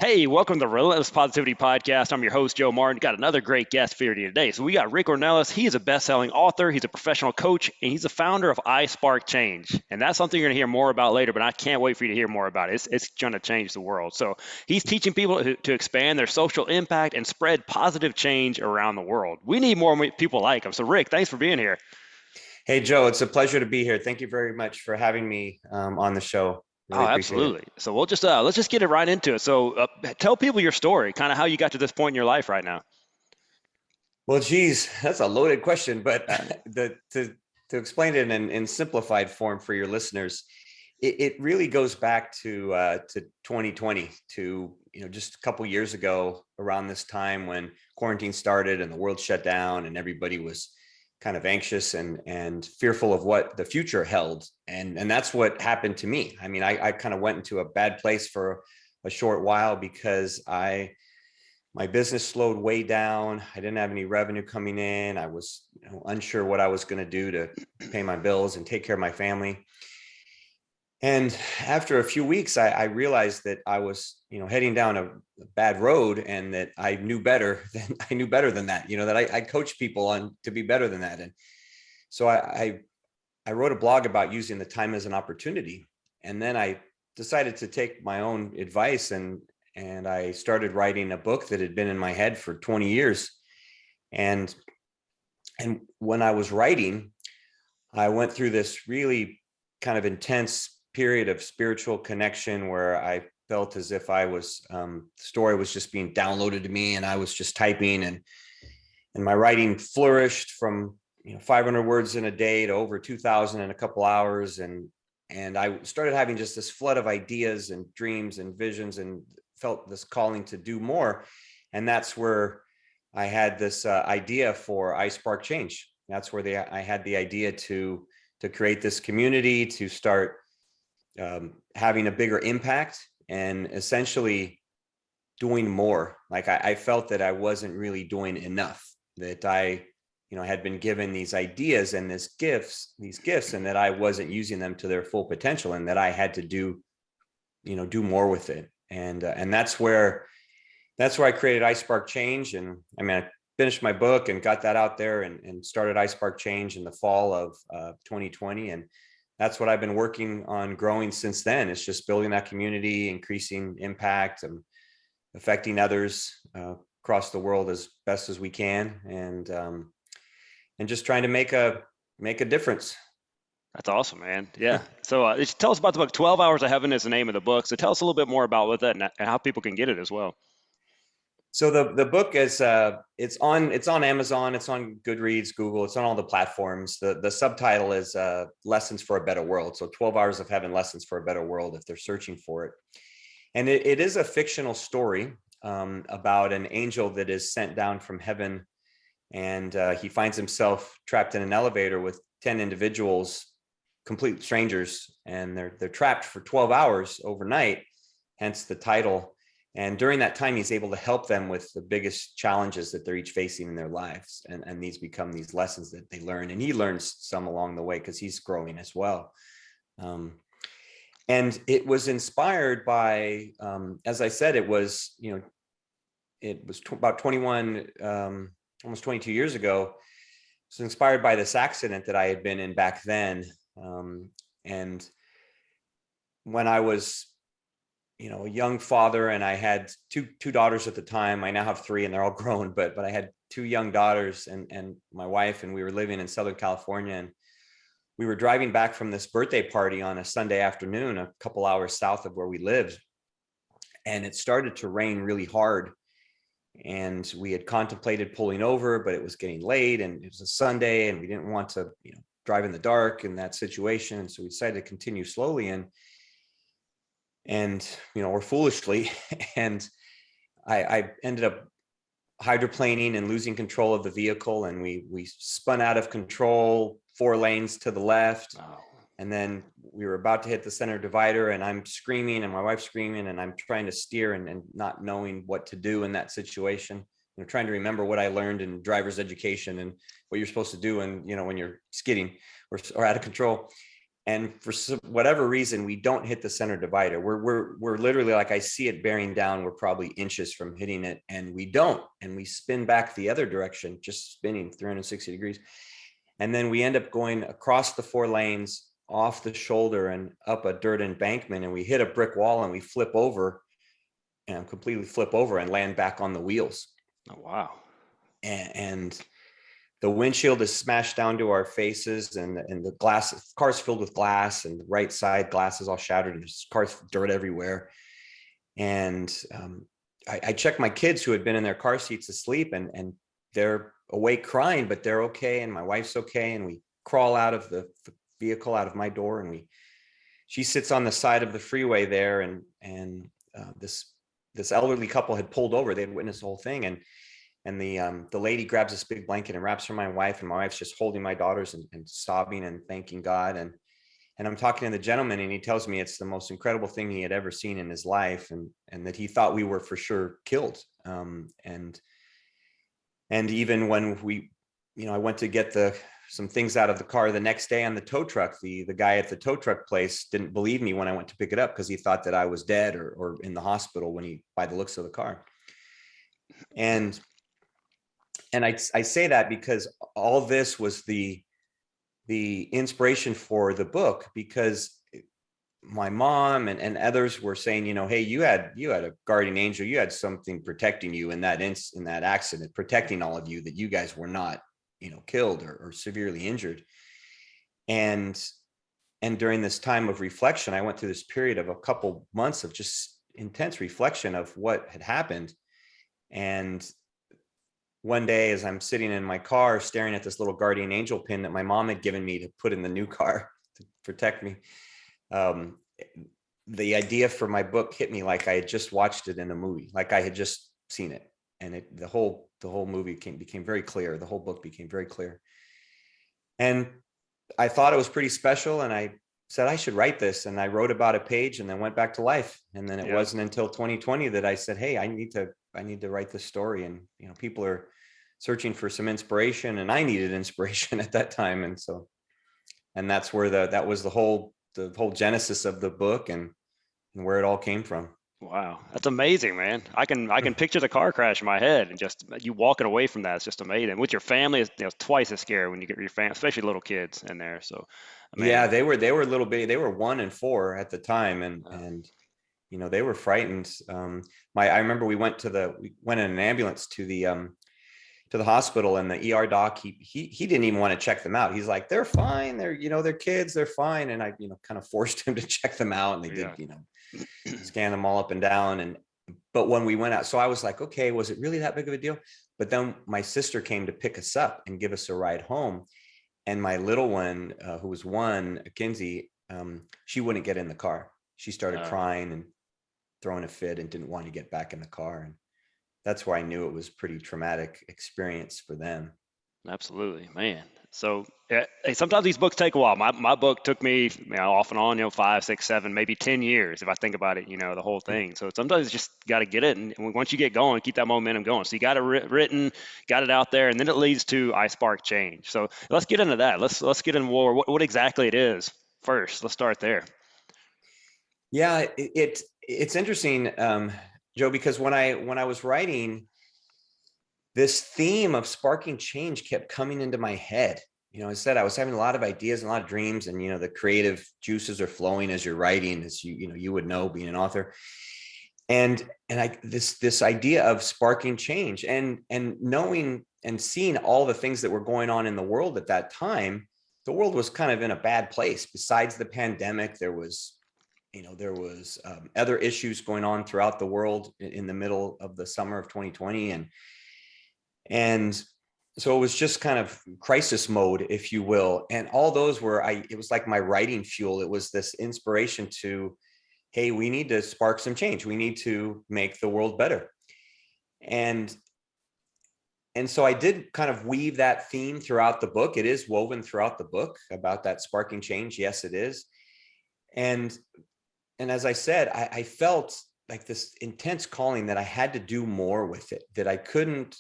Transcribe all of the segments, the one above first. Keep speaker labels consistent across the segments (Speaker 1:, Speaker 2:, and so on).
Speaker 1: Hey, welcome to the Relentless Positivity Podcast. I'm your host, Joe Martin. Got another great guest for you today. So we got Rick Ornelas. He is a best-selling author. He's a professional coach, and he's the founder of I Spark Change. And that's something you're going to hear more about later, but I can't wait for you to hear more about it. It's going to change the world. So he's teaching people to expand their social impact and spread positive change around the world. We need more people like him. So Rick, thanks for being here.
Speaker 2: Hey, Joe, it's a pleasure to be here. Thank you very much for having me on the show.
Speaker 1: Oh,
Speaker 2: Really appreciate it.
Speaker 1: absolutely. So we'll just let's just get it right into it. So tell people your story, kind of how you got to this point in your life right now.
Speaker 2: Well, geez, that's a loaded question, but
Speaker 1: Uh,
Speaker 2: to explain it in simplified form for your listeners, it really goes back to 2020, to just a couple years ago, around this time when quarantine started and the world shut down and everybody was kind of anxious and fearful of what the future held. And that's what happened to me. I mean, I kind of went into a bad place for a short while because my business slowed way down. I didn't have any revenue coming in. I was unsure what I was going to do to pay my bills and take care of my family. And after a few weeks, I realized that I was, heading down a bad road, and that I knew better than that. That I coach people on to be better than that. And so I wrote a blog about using the time as an opportunity, and then I decided to take my own advice and I started writing a book that had been in my head for 20 years. And when I was writing, I went through this really kind of intense period of spiritual connection where I felt as if I was the story was just being downloaded to me, and I was just typing, and my writing flourished from 500 words in a day to over 2,000 in a couple hours, and I started having just this flood of ideas and dreams and visions, and felt this calling to do more. And that's where I had this idea for I Spark Change. That's where I had the idea to create this community, to start having a bigger impact, and essentially doing more. Like I felt that I wasn't really doing enough, that I had been given these ideas and these gifts, and that I wasn't using them to their full potential, and that I had to do more with it. And that's where I created I Spark Change. And I mean, I finished my book and got that out there, and started I Spark Change in the fall of 2020. And that's what I've been working on growing since then. It's just building that community, increasing impact, and affecting others across the world as best as we can, and just trying to make a difference.
Speaker 1: That's awesome, man. Yeah. So tell us about the book. 12 Hours of Heaven is the name of the book. So tell us a little bit more about what that and how people can get it as well.
Speaker 2: So the book is it's on Amazon, it's on Goodreads, Google, it's on all the platforms. The subtitle is Lessons for a Better World. So 12 Hours of Heaven, Lessons for a Better World, if they're searching for it. And it is a fictional story about an angel that is sent down from heaven, and he finds himself trapped in an elevator with 10 individuals, complete strangers, and they're trapped for 12 hours overnight, hence the title. And during that time, he's able to help them with the biggest challenges that they're each facing in their lives. And these become these lessons that they learn. And he learns some along the way because he's growing as well. And it was inspired by, as I said, it was about 21, almost 22 years ago. It was inspired by this accident that I had been in back then. And when I was a young father, and I had two daughters at the time. I now have three, and they're all grown, but I had two young daughters and my wife, and we were living in Southern California, and we were driving back from this birthday party on a Sunday afternoon, a couple hours south of where we lived. And it started to rain really hard, and we had contemplated pulling over, but it was getting late, and it was a Sunday, and we didn't want to, drive in the dark in that situation. So we decided to continue slowly, or foolishly, and I ended up hydroplaning and losing control of the vehicle, and we spun out of control 4 lanes to the left.
Speaker 1: Oh.
Speaker 2: And then we were about to hit the center divider, and I'm screaming, and my wife's screaming, and I'm trying to steer and not knowing what to do in that situation. Trying to remember what I learned in driver's education and what you're supposed to do, and when you're skidding or out of control. And for whatever reason, we don't hit the center divider. We're literally, like, I see it bearing down. We're probably inches from hitting it, and we don't. And we spin back the other direction, just spinning 360 degrees. And then we end up going across the 4 lanes, off the shoulder, and up a dirt embankment. And we hit a brick wall, and we flip over, and completely flip over and land back on the wheels.
Speaker 1: Oh, wow.
Speaker 2: And the windshield is smashed down to our faces, and the car's filled with glass, and the right side glass is all shattered, and there's cars, dirt everywhere. And I checked my kids who had been in their car seats asleep, and they're awake crying, but they're okay. And my wife's okay. And we crawl out of the vehicle, out of my door, and she sits on the side of the freeway there. And this elderly couple had pulled over. They had witnessed the whole thing. And the lady grabs this big blanket and wraps around my wife, and my wife's just holding my daughters and sobbing and thanking God. And I'm talking to the gentleman, and he tells me it's the most incredible thing he had ever seen in his life, and that he thought we were for sure killed. And even when I went to get some things out of the car the next day on the tow truck, the guy at the tow truck place didn't believe me when I went to pick it up, because he thought that I was dead or in the hospital by the looks of the car. And I say that because all this was the inspiration for the book, because my mom and others were saying, hey, you had a guardian angel, you had something protecting you in that accident, protecting all of you, that you guys were not, killed or severely injured. And during this time of reflection, I went through this period of a couple months of just intense reflection of what had happened. And one day, as I'm sitting in my car staring at this little guardian angel pin that my mom had given me to put in the new car to protect me, the idea for my book hit me like I had just watched it in a movie, like I had just seen it. And the whole movie became very clear. The whole book became very clear. And I thought it was pretty special. And I said, I should write this. And I wrote about a page and then went back to life. And then it wasn't until 2020 that I said, hey, I need to write this story. And, people are searching for some inspiration, and I needed inspiration at that time. And that's where that was the whole genesis of the book and where it all came from.
Speaker 1: Wow, that's amazing, man. I can picture the car crash in my head, and just you walking away from that. It's just amazing. With your family, it's twice as scary when you get your family, especially little kids in there. So,
Speaker 2: yeah, they were little bitty. They were 1 and 4 at the time, and they were frightened. I remember we went in an ambulance to the hospital, and the ER doc, he didn't even want to check them out. He's like, they're fine. They're kids. They're fine. And I, kind of forced him to check them out, and they did, scan them all up and down. But when we went out, so I was like, okay, was it really that big of a deal? But then my sister came to pick us up and give us a ride home. And my little one, who was 1, Kinsey, she wouldn't get in the car. She started crying and throwing a fit and didn't want to get back in the car. And that's where I knew it was pretty traumatic experience for them.
Speaker 1: Absolutely, man. So sometimes these books take a while. My book took me off and on, 5, 6, 7, maybe 10 years if I think about it, the whole thing. So sometimes you just got to get it, and once you get going, keep that momentum going. So you got it written, got it out there, and then it leads to I Spark Change. So let's get into that. Let's get into what exactly it is first. Let's start there.
Speaker 2: Yeah, it's interesting, Joe, because when I was writing, this theme of sparking change kept coming into my head. I said I was having a lot of ideas and a lot of dreams, and the creative juices are flowing as you're writing, as you would know, being an author. And this idea of sparking change, and knowing and seeing all the things that were going on in the world at that time. The world was kind of in a bad place. Besides the pandemic, there was other issues going on throughout the world in the middle of the summer of 2020. And so it was just kind of crisis mode, if you will. And all those it was like my writing fuel. It was this inspiration to, hey, we need to spark some change. We need to make the world better. And so I did kind of weave that theme throughout the book. It is woven throughout the book about that sparking change. Yes, it is. And as I said, I felt like this intense calling that I had to do more with it, that I couldn't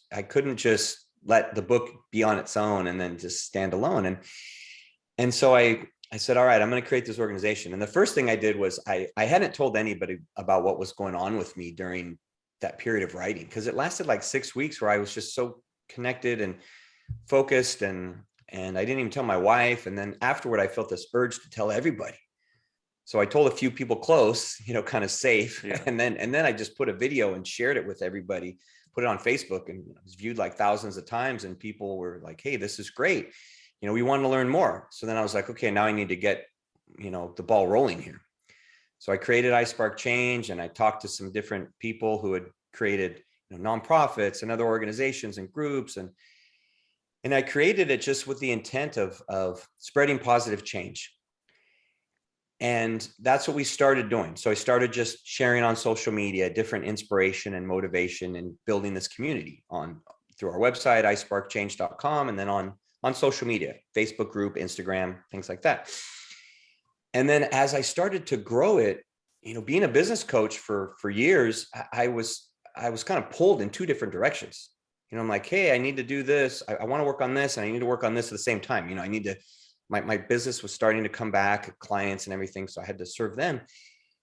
Speaker 2: just let the book be on its own and then just stand alone. And so I I said, all right, I'm going to create this organization. And the first thing I did was I hadn't told anybody about what was going on with me during that period of writing, because it lasted like 6 weeks where I was just so connected and focused, and I didn't even tell my wife. And then afterward, I felt this urge to tell everybody. So I told a few people close, kind of safe.
Speaker 1: Yeah.
Speaker 2: And then I just put a video and shared it with everybody, put it on Facebook, and it was viewed like thousands of times. And people were like, hey, this is great. We want to learn more. So then I was like, okay, now I need to get, the ball rolling here. So I created iSpark Change, and I talked to some different people who had created nonprofits and other organizations and groups. And I created it just with the intent of spreading positive change. And that's what we started doing. So I started just sharing on social media, different inspiration and motivation, and building this community through our website, isparkchange.com, and then on social media, Facebook group, Instagram, things like that. And then as I started to grow it, being a business coach for years, I was kind of pulled in two different directions. I'm like, hey, I need to do this. I want to work on this, and I need to work on this at the same time. I need to, my business was starting to come back, clients and everything. So I had to serve them.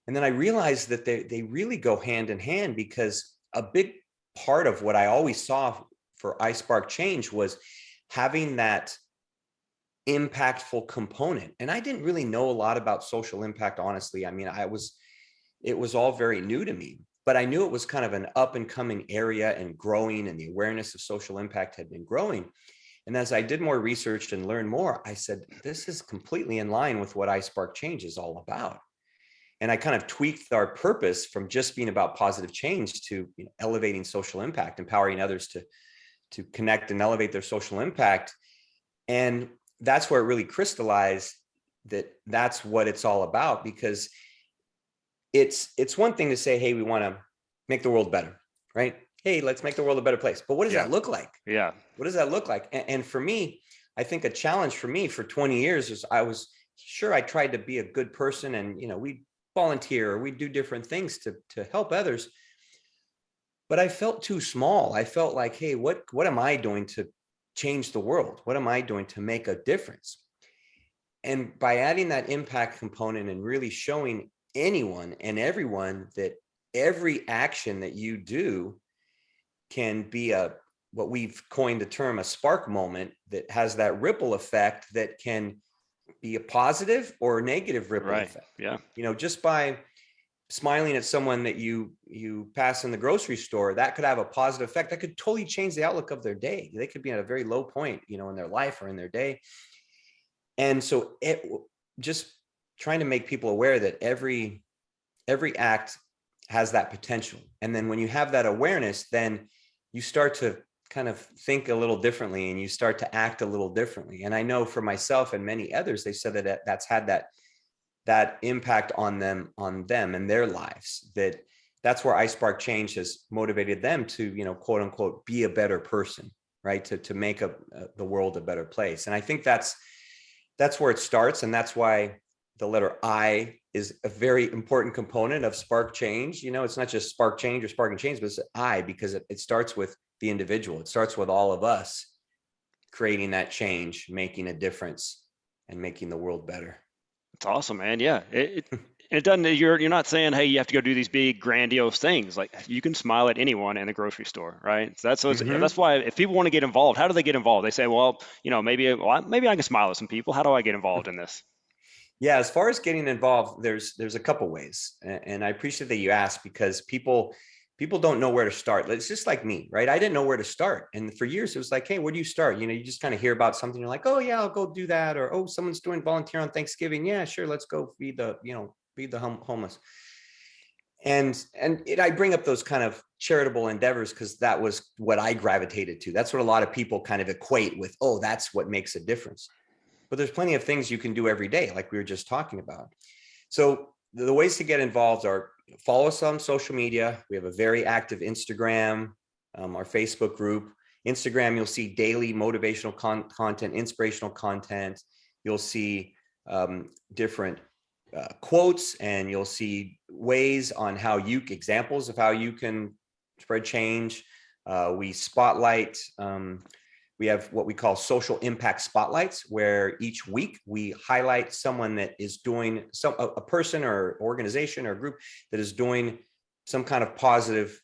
Speaker 2: And then I realized that they really go hand in hand, because a big part of what I always saw for iSpark Change was having that impactful component. And I didn't really know a lot about social impact, honestly. I mean, it was all very new to me, but I knew it was kind of an up and coming area and growing, and the awareness of social impact had been growing. And as I did more research and learned more, I said, this is completely in line with what iSpark Change is all about. And I kind of tweaked our purpose from just being about positive change to elevating social impact, empowering others to connect and elevate their social impact. And that's where it really crystallized that that's what it's all about, because it's one thing to say, hey, we want to make the world better, right? Hey, let's make the world a better place. But what does that look like?
Speaker 1: Yeah.
Speaker 2: What does that look like? And for me, I think a challenge for me for 20 years is I tried to be a good person, and, we volunteer, or we do different things to help others. But I felt too small. I felt like, hey, what am I doing to change the world? What am I doing to make a difference? And by adding that impact component and really showing anyone and everyone that every action that you do can be what we've coined the term, a spark moment, that has that ripple effect that can be a positive or negative ripple effect.
Speaker 1: Yeah.
Speaker 2: Just by smiling at someone that you pass in the grocery store, that could have a positive effect. That could totally change the outlook of their day. They could be at a very low point, in their life or in their day. And so just trying to make people aware that every act has that potential. And then when you have that awareness, then you start to kind of think a little differently, and you start to act a little differently. And I know for myself and many others, they said that that's had that impact on them and their lives, that's where iSpark Change has motivated them to, quote unquote, be a better person, right? To make the world a better place. And I think that's where it starts. And that's why the letter I is a very important component of Spark Change. It's not just Spark Change or Spark and Change, but it's I, because it starts with the individual. It starts with all of us creating that change, making a difference, and making the world better.
Speaker 1: It's awesome, man. Yeah. It doesn't, you're not saying, hey, you have to go do these big grandiose things. Like, you can smile at anyone in the grocery store, right? So that's why if people want to get involved, how do they get involved? They say, well, maybe I can smile at some people. How do I get involved in this?
Speaker 2: Yeah, as far as getting involved, there's a couple ways, and I appreciate that you asked, because people don't know where to start. It's just like me, right? I didn't know where to start, and for years it was like, hey, where do you start? You just kind of hear about something, you're like, oh yeah, I'll go do that, or oh, someone's doing volunteer on Thanksgiving, yeah, sure, let's go feed the homeless. And I bring up those kind of charitable endeavors because that was what I gravitated to. That's what a lot of people kind of equate with, oh, that's what makes a difference. But there's plenty of things you can do every day, like we were just talking about. So the ways to get involved are follow us on social media. We have a very active Instagram, our Facebook group. Instagram, you'll see daily motivational content, inspirational content. You'll see different quotes, and you'll see ways on examples of how you can spread change. We spotlight We have what we call social impact spotlights, where each week we highlight someone that is doing a person or organization or group that is doing some kind of positive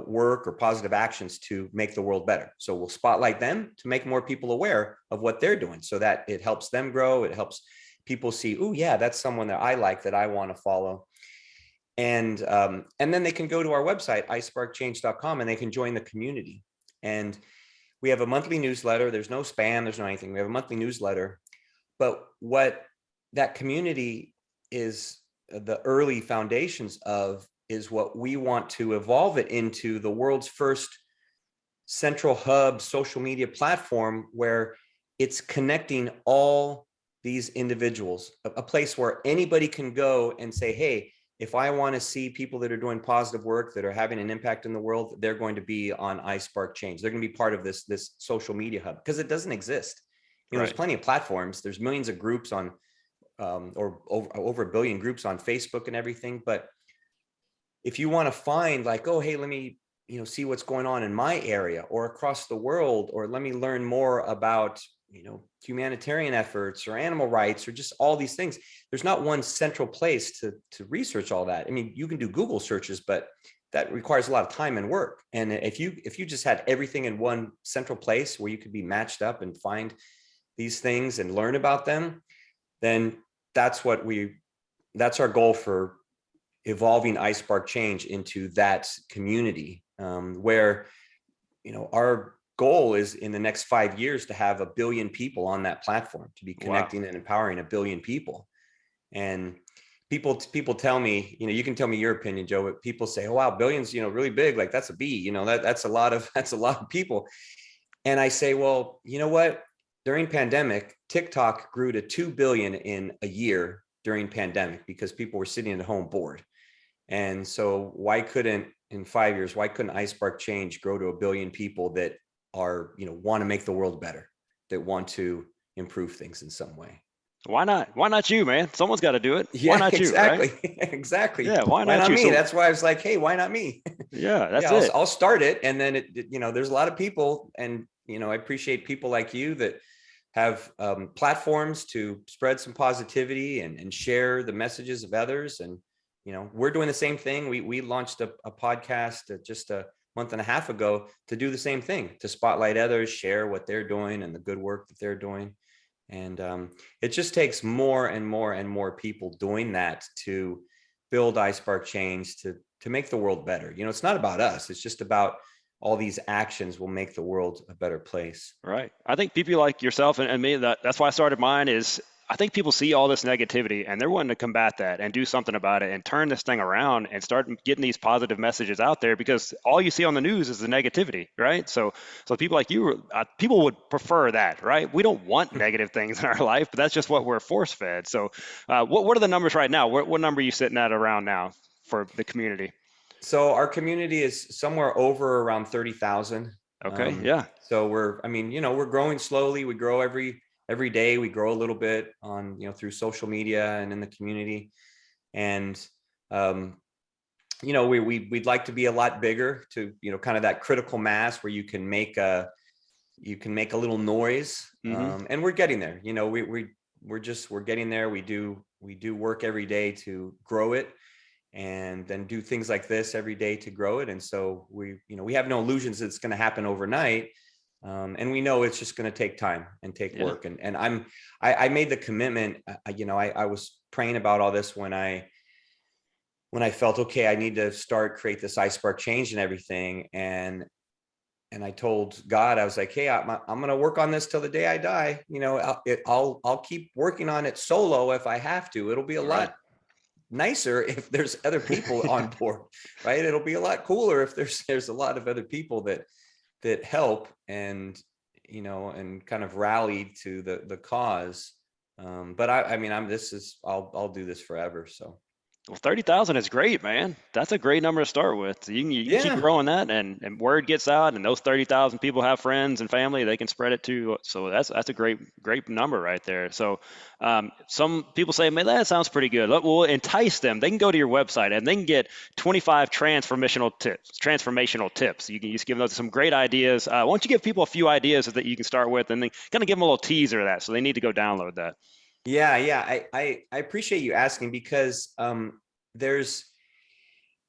Speaker 2: work or positive actions to make the world better. So we'll spotlight them to make more people aware of what they're doing, so that it helps them grow. It helps people see, oh yeah, that's someone that I like, that I want to follow. And then they can go to our website, isparkchange.com, and they can join the community. And we have a monthly newsletter. There's no spam, there's no anything. We have a monthly newsletter. But what that community is, the early foundations of, is what we want to evolve it into the world's first central hub social media platform, where it's connecting all these individuals, a place where anybody can go and say, hey, if I want to see people that are doing positive work, that are having an impact in the world, they're going to be on iSpark Change. They're going to be part of this social media hub, because it doesn't exist. There's plenty of platforms. There's millions of groups on, or over 1 billion groups on Facebook and everything. But if you want to find like, oh, hey, let me, see what's going on in my area or across the world, or let me learn more about, humanitarian efforts or animal rights or just all these things, there's not one central place to research all that. I mean, you can do Google searches, but that requires a lot of time and work. And if you just had everything in one central place where you could be matched up and find these things and learn about them, then that's our goal for evolving iSpark Change into that community, where, our goal is in the next 5 years to have 1 billion people on that platform, to be connecting and empowering 1 billion people. And people tell me, you can tell me your opinion, Joe, but people say, oh, wow, billions, really big, like that's a B, that's a lot of people. And I say, well, you know what? During pandemic, TikTok grew to 2 billion in a year during pandemic, because people were sitting at home bored. And so in 5 years, why couldn't iSpark Change grow to 1 billion people that are, want to make the world better, that want to improve things in some way?
Speaker 1: Why not? Why not you, man? Someone's got to do it.
Speaker 2: Yeah,
Speaker 1: Why not you,
Speaker 2: exactly.
Speaker 1: right?
Speaker 2: Exactly.
Speaker 1: Yeah, why
Speaker 2: Why
Speaker 1: not
Speaker 2: not
Speaker 1: you?
Speaker 2: me?
Speaker 1: So
Speaker 2: That's why I was like, hey, why not me?
Speaker 1: yeah, that's
Speaker 2: Yeah,
Speaker 1: it.
Speaker 2: I'll start it. And then there's a lot of people, and, I appreciate people like you that have platforms to spread some positivity and share the messages of others. And, we're doing the same thing. We launched a podcast just a month and a half ago to do the same thing, to spotlight others, share what they're doing and the good work that they're doing. And it just takes more and more and more people doing that to build iSpark Change, to make the world better. It's not about us. It's just about all these actions will make the world a better place.
Speaker 1: Right. I think people like yourself and me, that's why I started mine, is I think people see all this negativity and they're wanting to combat that and do something about it and turn this thing around and start getting these positive messages out there, because all you see on the news is the negativity, right? So people like you, people would prefer that, right? We don't want negative things in our life, but that's just what we're force fed. So what are the numbers right now? What number are you sitting at around now for the community?
Speaker 2: So our community is somewhere over around 30,000.
Speaker 1: Okay. Yeah.
Speaker 2: So we're growing slowly. We grow every day. We grow a little bit on, through social media and in the community. And, we'd like to be a lot bigger, to, kind of that critical mass where you can make a little noise.
Speaker 1: Mm-hmm.
Speaker 2: And we're getting there. We're getting there. We do work every day to grow it, and then do things like this every day to grow it. And so we have no illusions that it's going to happen overnight. And we know it's just going to take time and take work. And I made the commitment, I was praying about all this when I felt, okay, I need to create this iSpark Change and everything. And I told God, I was like, hey, I'm going to work on this till the day I die. I'll keep working on it solo if I have to. It'll be a lot nicer if there's other people on board, right? It'll be a lot cooler if there's a lot of other people that help and and kind of rally to the cause. But I'll do this forever. So
Speaker 1: Well, 30,000 is great, man. That's a great number to start with. So you can keep
Speaker 2: Yeah.
Speaker 1: growing that, and word gets out, and those 30,000 people have friends and family they can spread it to. So that's a great number right there. So some people say, man, that sounds pretty good. We'll entice them. They can go to your website and they can get 25 transformational tips. You can just give them some great ideas. Why don't you give people a few ideas that you can start with, and then kind of give them a little teaser of that, so they need to go download that.
Speaker 2: Yeah. I appreciate you asking because there's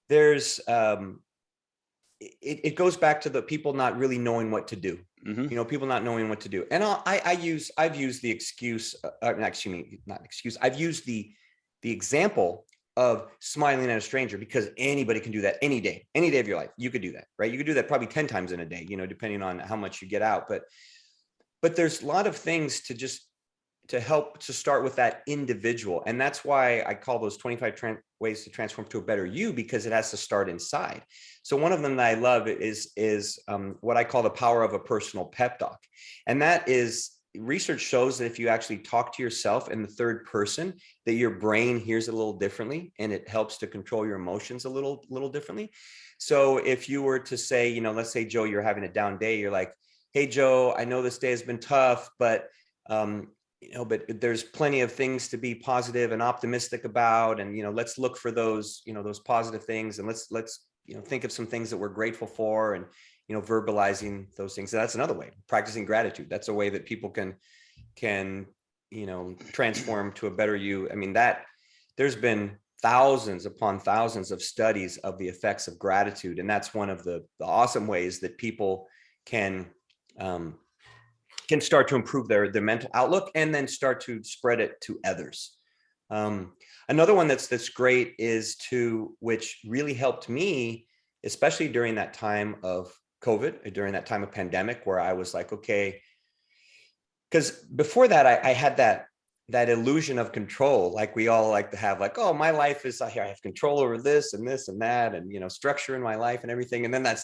Speaker 2: there's it goes back to the people not really knowing what to do.
Speaker 1: Hmm.
Speaker 2: People not knowing what to do. And I've used the excuse, excuse me, not excuse. I've used the example of smiling at a stranger, because anybody can do that any day of your life. You could do that, right? You could do that probably 10 times in a day, depending on how much you get out. But there's a lot of things to help to start with that individual. And that's why I call those 25 ways to transform to a better you, because it has to start inside. So one of them that I love is what I call the power of a personal pep talk. And that is, research shows that if you actually talk to yourself in the third person, that your brain hears it a little differently, and it helps to control your emotions a little differently. So if you were to say, let's say, Joe, you're having a down day, you're like, hey, Joe, I know this day has been tough, but but there's plenty of things to be positive and optimistic about. And, let's look for those, those positive things. And let's think of some things that we're grateful for, and, verbalizing those things. So that's another way, practicing gratitude. That's a way that people can, transform to a better you. I mean, there's been thousands upon thousands of studies of the effects of gratitude. And that's one of the awesome ways that people can start to improve their mental outlook, and then start to spread it to others. Another one that's great is which really helped me, especially during that time of COVID, during that time of pandemic, where I was like, okay, because before that, I had that illusion of control, like we all like to have, like, oh, my life is here, I have control over this and this and that, and structure in my life and everything. And then that's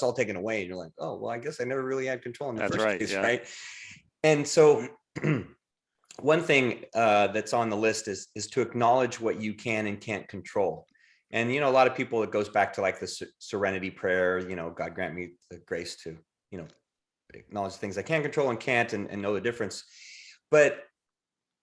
Speaker 2: all taken away, and you're like, oh, well, I guess I never really had control in the
Speaker 1: That's
Speaker 2: first
Speaker 1: right.
Speaker 2: place,
Speaker 1: Yeah.
Speaker 2: right? And so one thing that's on the list is to acknowledge what you can and can't control. And a lot of people, it goes back to like the serenity prayer, God grant me the grace to acknowledge the things I can control and can't, and know the difference. But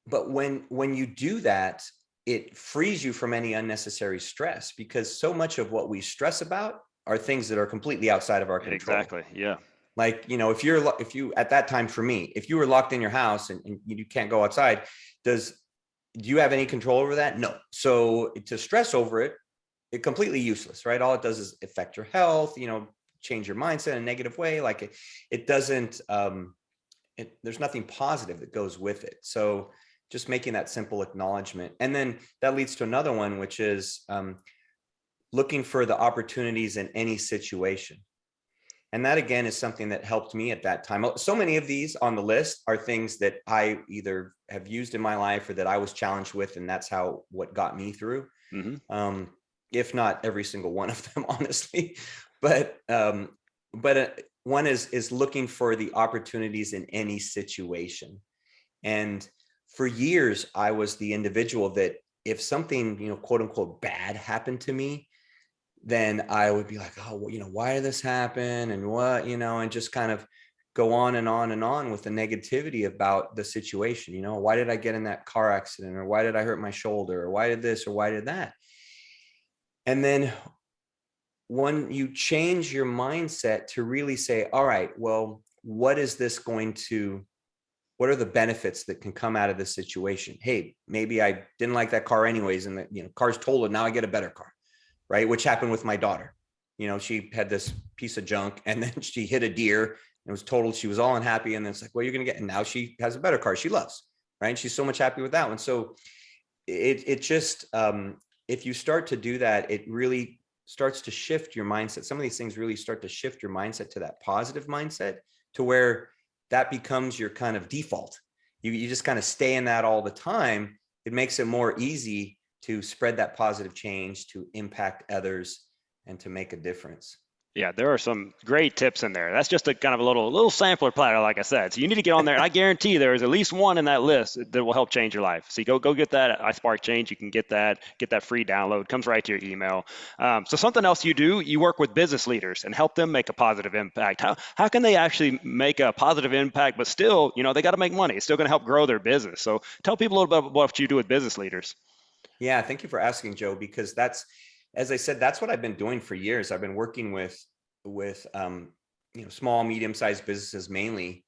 Speaker 2: when you do that, it frees you from any unnecessary stress, because so much of what we stress about are things that are completely outside of our control.
Speaker 1: Exactly. Yeah.
Speaker 2: Like, if you at that time, for me, if you were locked in your house and you can't go outside, do you have any control over that? No. So to stress over it completely useless, right? All it does is affect your health, change your mindset in a negative way. Like it doesn't, there's nothing positive that goes with it. So just making that simple acknowledgement. And then that leads to another one, which is looking for the opportunities in any situation. And that, again, is something that helped me at that time. So many of these on the list are things that I either have used in my life or that I was challenged with, and that's what got me through.
Speaker 1: Mm-hmm.
Speaker 2: If not every single one of them, honestly. But one is looking for the opportunities in any situation. And for years, I was the individual that if something, quote unquote, bad happened to me, then I would be like, oh, well, why did this happen? And what, and just kind of go on and on and on with the negativity about the situation. Why did I get in that car accident? Or why did I hurt my shoulder? Or why did this? Or why did that? And then when you change your mindset to really say, all right, well, what are the benefits that can come out of this situation? Hey, maybe I didn't like that car anyways, and the car's totaled. Now I get a better car, right? Which happened with my daughter. She had this piece of junk, and then she hit a deer, and it was totaled. She was all unhappy, and then it's like, well, you're gonna get, and now she has a better car she loves, right? And she's so much happy with that one. So it just if you start to do that, it really starts to shift your mindset. Some of these things really start to shift your mindset to that positive mindset, to where that becomes your kind of default. You just kind of stay in that all the time. It makes it more easy to spread that positive change, to impact others, and to make a difference.
Speaker 1: Yeah, there are some great tips in there. That's just a kind of a little sampler platter, like I said. So you need to get on there, and I guarantee there is at least one in that list that will help change your life. So you go get that at iSpark Change. You can get that free download. Comes right to your email. So something else you do, you work with business leaders and help them make a positive impact. How can they actually make a positive impact, but still, they got to make money. It's still going to help grow their business. So tell people a little bit about what you do with business leaders.
Speaker 2: Yeah, thank you for asking, Joe, because as I said, that's what I've been doing for years. I've been working with small, medium-sized businesses mainly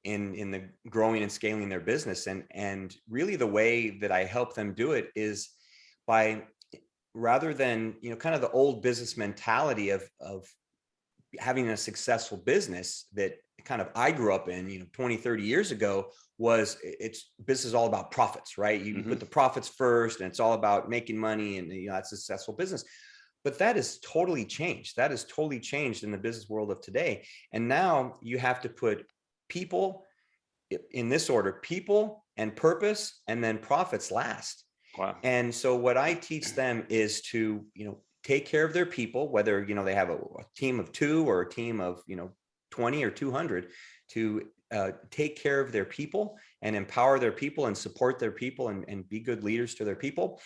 Speaker 2: in the growing and scaling their business. And really the way that I help them do it is by, rather than, kind of the old business mentality of having a successful business that kind of I grew up in, 20, 30 years ago, was it's business is all about profits, right? You put the profits first and it's all about making money, and that's a successful business. But that is totally changed. That is totally changed in the business world of today. And now you have to put people in this order: people and purpose, and then profits last.
Speaker 1: Wow.
Speaker 2: And so what I teach them is to, take care of their people, whether, they have a team of 2 or a team of, 20 or 200, to take care of their people and empower their people and support their people and be good leaders to their people.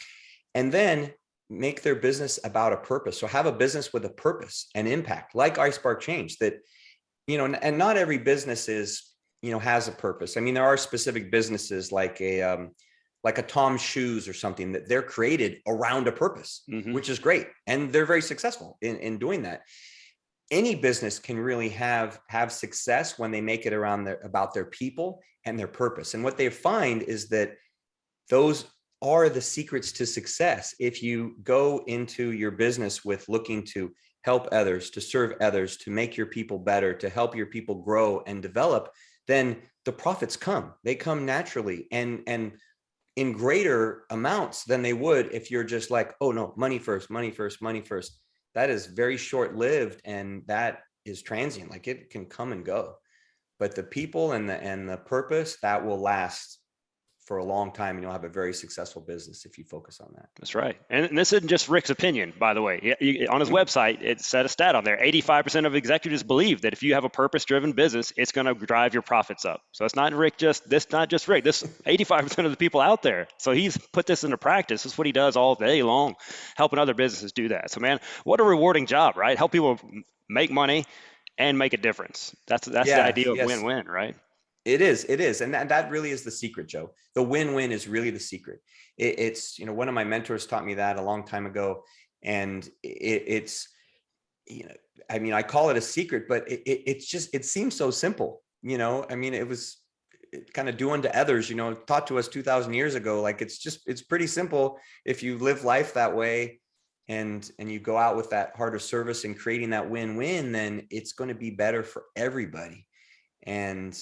Speaker 2: And then make their business about a purpose. So have a business with a purpose and impact, like iSpark Change, that, and not every business has a purpose. I mean, there are specific businesses like a Tom's Shoes or something that they're created around a purpose, which is great. And they're very successful in doing that. Any business can really have success when they make it about their people and their purpose. And what they find is that those are the secrets to success. If you go into your business with looking to help others, to serve others, to make your people better, to help your people grow and develop, then the profits come. They come naturally and in greater amounts than they would if you're just like, oh no, money first, money first, money first. That is very short-lived, and that is transient. Like, it can come and go. But the people and the purpose, that will last for a long time, and you'll have a very successful business if you focus on that.
Speaker 1: That's right. And this isn't just Rick's opinion, by the way. On his website, it said a stat on there. 85% of executives believe that if you have a purpose-driven business, it's going to drive your profits up. So it's not Rick, not just Rick. This 85% of the people out there. So he's put this into practice. This is what he does all day long, helping other businesses do that. So man, what a rewarding job, right? Help people make money and make a difference. That's the idea of
Speaker 2: Yes.
Speaker 1: win-win, right?
Speaker 2: It is. And that really is the secret, Joe. The win-win is really the secret. It's, one of my mentors taught me that a long time ago. And it's, I mean, I call it a secret, but it seems so simple. I mean, it was kind of do unto others, taught to us 2,000 years ago. Like, it's pretty simple. If you live life that way and you go out with that heart of service and creating that win-win, then it's going to be better for everybody. And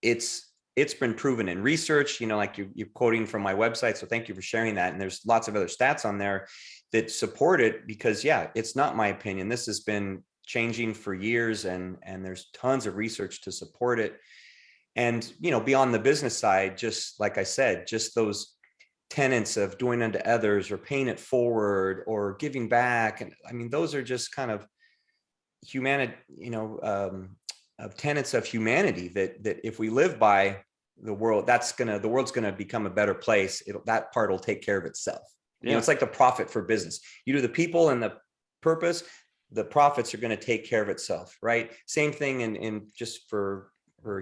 Speaker 2: it's been proven in research, like you're quoting from my website. So thank you for sharing that. And there's lots of other stats on there that support it, because it's not my opinion. This has been changing for years, and there's tons of research to support it. And, beyond the business side, just like I said, just those tenets of doing unto others or paying it forward or giving back. And I mean, those are just kind of humanity, of tenets of humanity that if we live by, the world's gonna become a better place. That part will take care of itself.
Speaker 1: Yeah.
Speaker 2: It's like the profit for business. You do the people and the purpose, the profits are going to take care of itself, right? Same thing in just for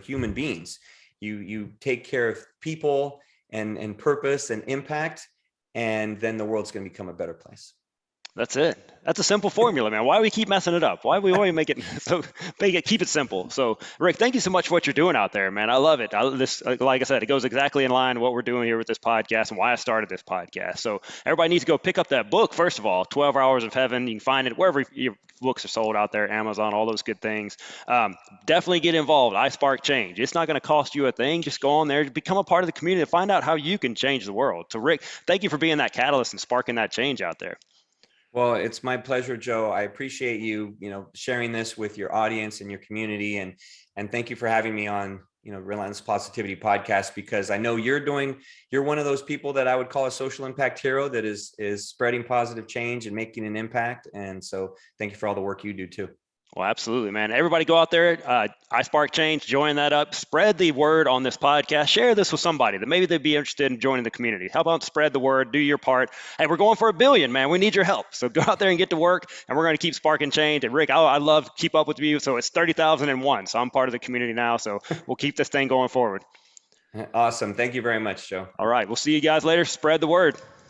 Speaker 2: human beings. You take care of people and purpose and impact, and then the world's going to become a better place.
Speaker 1: That's it. That's a simple formula, man. Why do we keep messing it up? Why do we always keep it simple? So, Rick, thank you so much for what you're doing out there, man. I love it. Like I said, it goes exactly in line with what we're doing here with this podcast and why I started this podcast. So everybody needs to go pick up that book, first of all, 12 Hours of Heaven. You can find it wherever your books are sold out there, Amazon, all those good things. Definitely get involved. iSpark Change. It's not going to cost you a thing. Just go on there, become a part of the community, and find out how you can change the world. So, Rick, thank you for being that catalyst and sparking that change out there.
Speaker 2: Well, it's my pleasure, Joe. I appreciate you, sharing this with your audience and your community, and thank you for having me on Relentless Positivity Podcast, because I know you're one of those people that I would call a social impact hero that is spreading positive change and making an impact. And so thank you for all the work you do too.
Speaker 1: Well, absolutely, man. Everybody go out there, iSpark Change, join that up, spread the word on this podcast, share this with somebody that maybe they'd be interested in joining the community. How about spread the word, do your part? Hey, we're going for 1 billion, man. We need your help. So go out there and get to work, and we're going to keep sparking change. And Rick, I love keep up with you. So it's 30,001. So I'm part of the community now. So we'll keep this thing going forward.
Speaker 2: Awesome. Thank you very much, Joe.
Speaker 1: All right. We'll see you guys later. Spread the word.